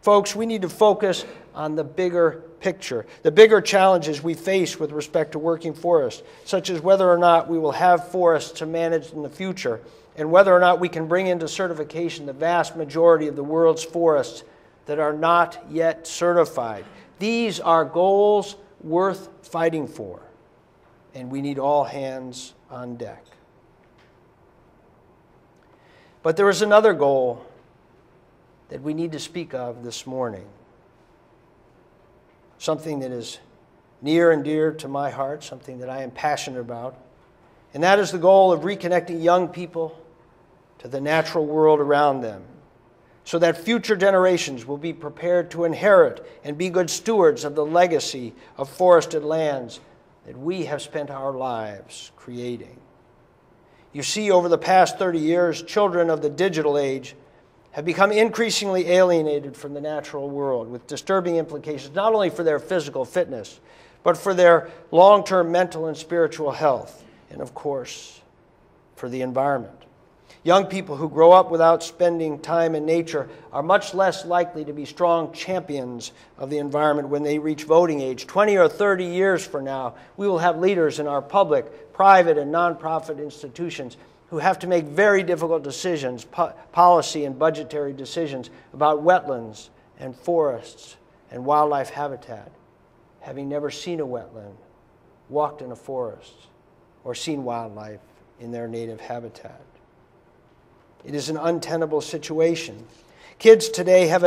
Folks, we need to focus on the bigger picture, the bigger challenges we face with respect to working forests, such as whether or not we will have forests to manage in the future, and whether or not we can bring into certification the vast majority of the world's forests that are not yet certified. These are goals worth fighting for, and we need all hands on deck. But there is another goal that we need to speak of this morning, something that is near and dear to my heart, something that I am passionate about, and that is the goal of reconnecting young people to the natural world around them, so that future generations will be prepared to inherit and be good stewards of the legacy of forested lands that we have spent our lives creating. You see, over the past 30 years, children of the digital age have become increasingly alienated from the natural world, with disturbing implications not only for their physical fitness, but for their long-term mental and spiritual health, and of course, for the environment. Young people who grow up without spending time in nature are much less likely to be strong champions of the environment when they reach voting age. 20 or 30 years from now, we will have leaders in our public, private, and nonprofit institutions who have to make very difficult decisions, policy and budgetary decisions about wetlands and forests and wildlife habitat, having never seen a wetland, walked in a forest, or seen wildlife in their native habitat. It is an untenable situation. Kids today have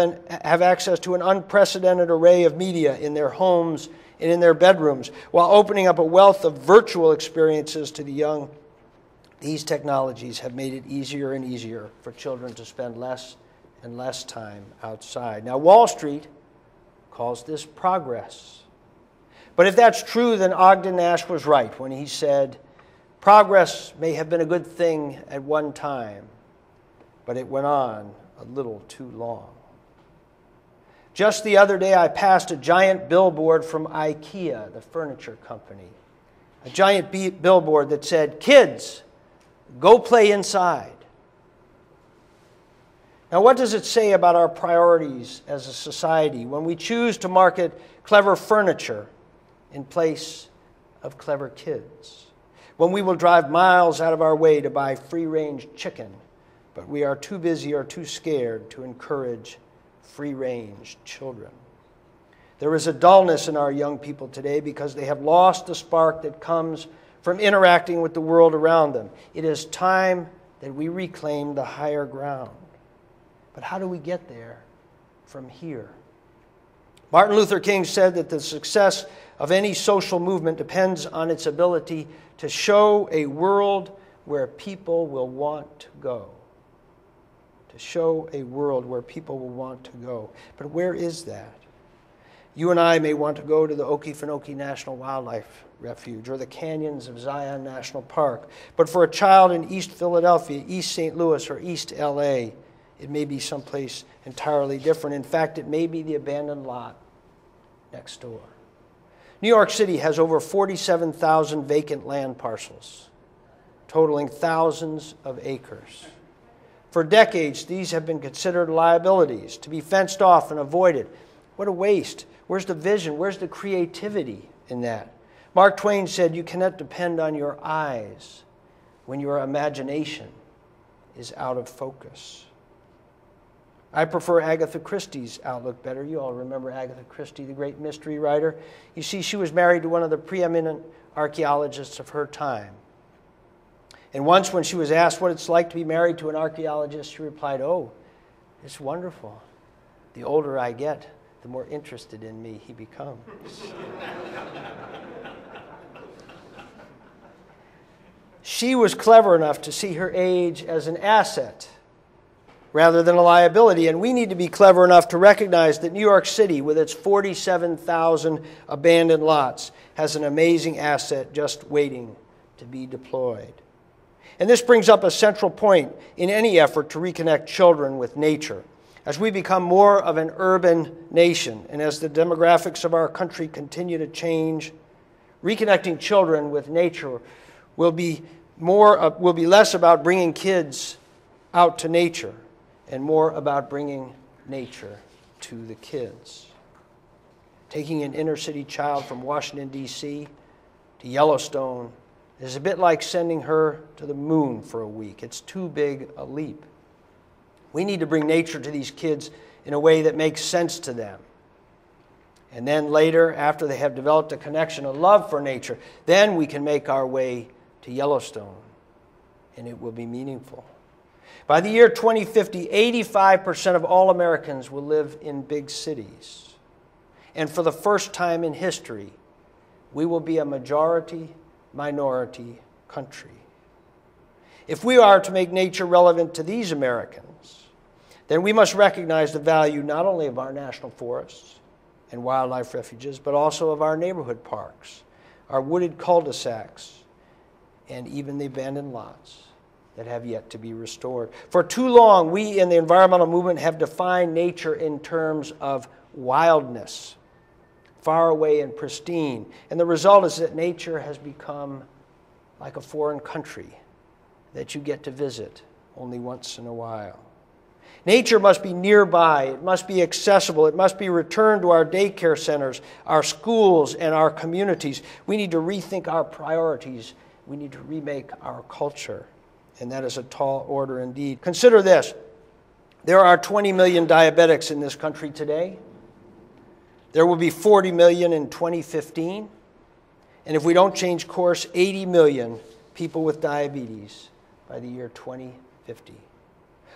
access to an unprecedented array of media in their homes and in their bedrooms, while opening up a wealth of virtual experiences to the young. These technologies have made it easier and easier for children to spend less and less time outside. Now, Wall Street calls this progress. But if that's true, then Ogden Nash was right when he said, "Progress may have been a good thing at one time, but it went on a little too long." Just the other day, I passed a giant billboard from IKEA, the furniture company. A giant billboard that said, "Kids, go play inside." Now, what does it say about our priorities as a society when we choose to market clever furniture in place of clever kids? When we will drive miles out of our way to buy free-range chicken, but we are too busy or too scared to encourage free-range children. There is a dullness in our young people today because they have lost the spark that comes from interacting with the world around them. It is time that we reclaim the higher ground. But how do we get there from here? Martin Luther King said that the success of any social movement depends on its ability to show a world where people will want to go. To show a world where people will want to go. But where is that? You and I may want to go to the Okefenokee National Wildlife Refuge or the canyons of Zion National Park. But for a child in East Philadelphia, East St. Louis, or East LA, it may be someplace entirely different. In fact, it may be the abandoned lot next door. New York City has over 47,000 vacant land parcels, totaling thousands of acres. For decades, these have been considered liabilities, to be fenced off and avoided. What a waste. Where's the vision? Where's the creativity in that? Mark Twain said, "You cannot depend on your eyes when your imagination is out of focus." I prefer Agatha Christie's outlook better. You all remember Agatha Christie, the great mystery writer. You see, she was married to one of the preeminent archaeologists of her time. And once when she was asked what it's like to be married to an archaeologist, she replied, "Oh, it's wonderful. The older I get, the more interested in me he becomes." She was clever enough to see her age as an asset rather than a liability, and we need to be clever enough to recognize that New York City, with its 47,000 abandoned lots, has an amazing asset just waiting to be deployed. And this brings up a central point in any effort to reconnect children with nature. As we become more of an urban nation, and as the demographics of our country continue to change, reconnecting children with nature will be less about bringing kids out to nature and more about bringing nature to the kids. Taking an inner city child from Washington, D.C. to Yellowstone is a bit like sending her to the moon for a week. It's too big a leap. We need to bring nature to these kids in a way that makes sense to them. And then later, after they have developed a connection, a love for nature, then we can make our way to Yellowstone, and it will be meaningful. By the year 2050, 85% of all Americans will live in big cities. And for the first time in history, we will be a majority-minority country. If we are to make nature relevant to these Americans, then we must recognize the value not only of our national forests and wildlife refuges, but also of our neighborhood parks, our wooded cul-de-sacs, and even the abandoned lots that have yet to be restored. For too long, we in the environmental movement have defined nature in terms of wildness, far away and pristine. And the result is that nature has become like a foreign country that you get to visit only once in a while. Nature must be nearby, it must be accessible, it must be returned to our daycare centers, our schools, and our communities. We need to rethink our priorities. We need to remake our culture. And that is a tall order indeed. Consider this. There are 20 million diabetics in this country today. There will be 40 million in 2015. And if we don't change course, 80 million people with diabetes by the year 2050.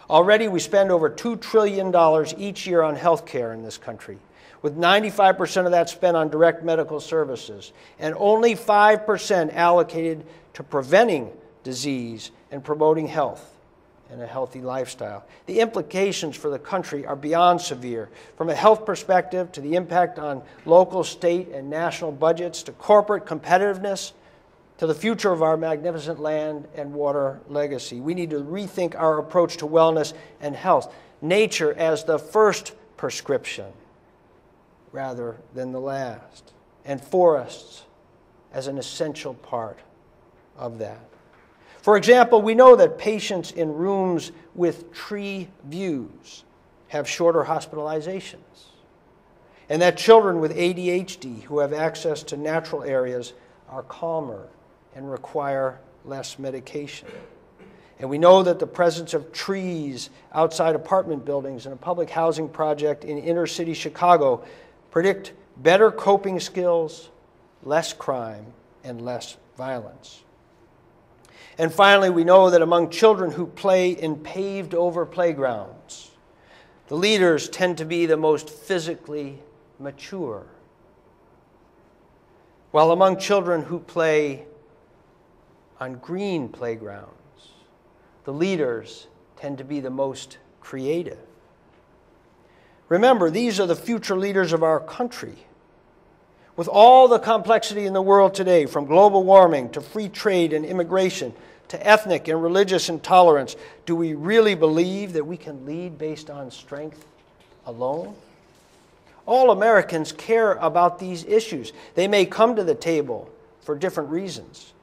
Already we spend over $2 trillion each year on health care in this country, with 95% of that spent on direct medical services, and only 5% allocated to preventing disease and promoting health and a healthy lifestyle. The implications for the country are beyond severe, from a health perspective to the impact on local, state, and national budgets, to corporate competitiveness, to the future of our magnificent land and water legacy. We need to rethink our approach to wellness and health. Nature as the first prescription rather than the last, and forests as an essential part of that. For example, we know that patients in rooms with tree views have shorter hospitalizations, and that children with ADHD who have access to natural areas are calmer and require less medication. And we know that the presence of trees outside apartment buildings and a public housing project in inner city Chicago predict better coping skills, less crime, and less violence. And finally, we know that among children who play in paved-over playgrounds, the leaders tend to be the most physically mature, while among children who play on green playgrounds, the leaders tend to be the most creative. Remember, these are the future leaders of our country. With all the complexity in the world today, from global warming to free trade and immigration to ethnic and religious intolerance, do we really believe that we can lead based on strength alone? All Americans care about these issues. They may come to the table for different reasons,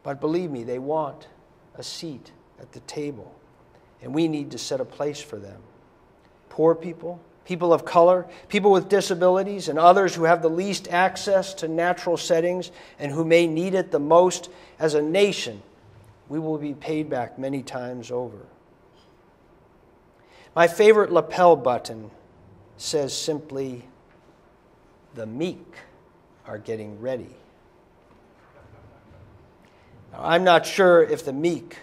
but believe me, they want a seat at the table, and we need to set a place for them. Poor people, people of color, people with disabilities, and others who have the least access to natural settings and who may need it the most. As a nation, we will be paid back many times over. My favorite lapel button says simply, "The meek are getting ready." Now, I'm not sure if the meek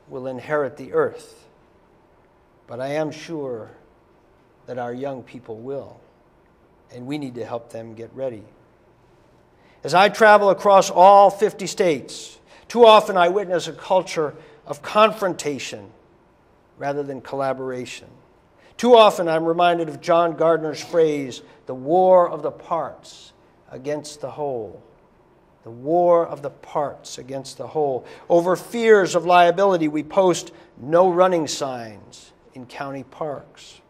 will inherit the earth, but I am sure that our young people will, and we need to help them get ready. As I travel across all 50 states, too often I witness a culture of confrontation rather than collaboration. Too often I'm reminded of John Gardner's phrase, "the war of the parts against the whole." The war of the parts against the whole. Over fears of liability, we post no running signs in county parks.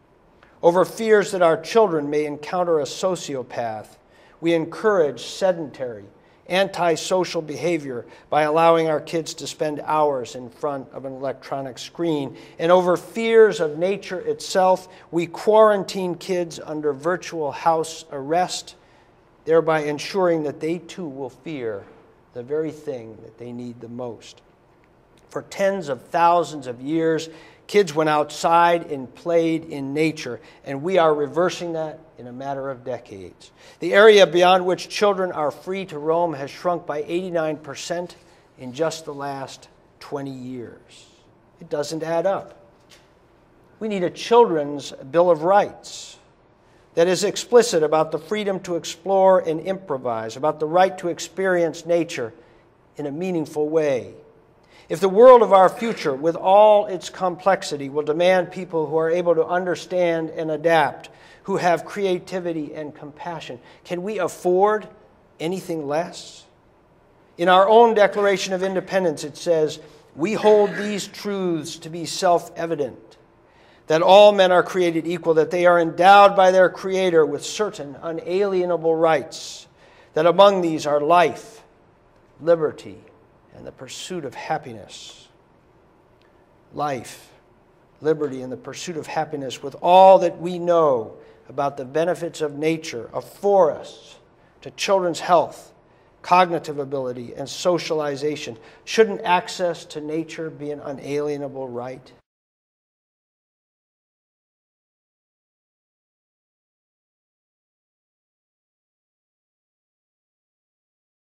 Over fears that our children may encounter a sociopath, we encourage sedentary, antisocial behavior by allowing our kids to spend hours in front of an electronic screen. And over fears of nature itself, we quarantine kids under virtual house arrest, thereby ensuring that they too will fear the very thing that they need the most. For tens of thousands of years, kids went outside and played in nature, and we are reversing that in a matter of decades. The area beyond which children are free to roam has shrunk by 89% in just the last 20 years. It doesn't add up. We need a children's Bill of Rights that is explicit about the freedom to explore and improvise, about the right to experience nature in a meaningful way. If the world of our future, with all its complexity, will demand people who are able to understand and adapt, who have creativity and compassion, can we afford anything less? In our own Declaration of Independence, it says, "We hold these truths to be self-evident, that all men are created equal, that they are endowed by their Creator with certain unalienable rights, that among these are life, liberty, and the pursuit of happiness." Life, liberty, and the pursuit of happiness, with all that we know about the benefits of nature, of forests, to children's health, cognitive ability, and socialization. Shouldn't access to nature be an unalienable right?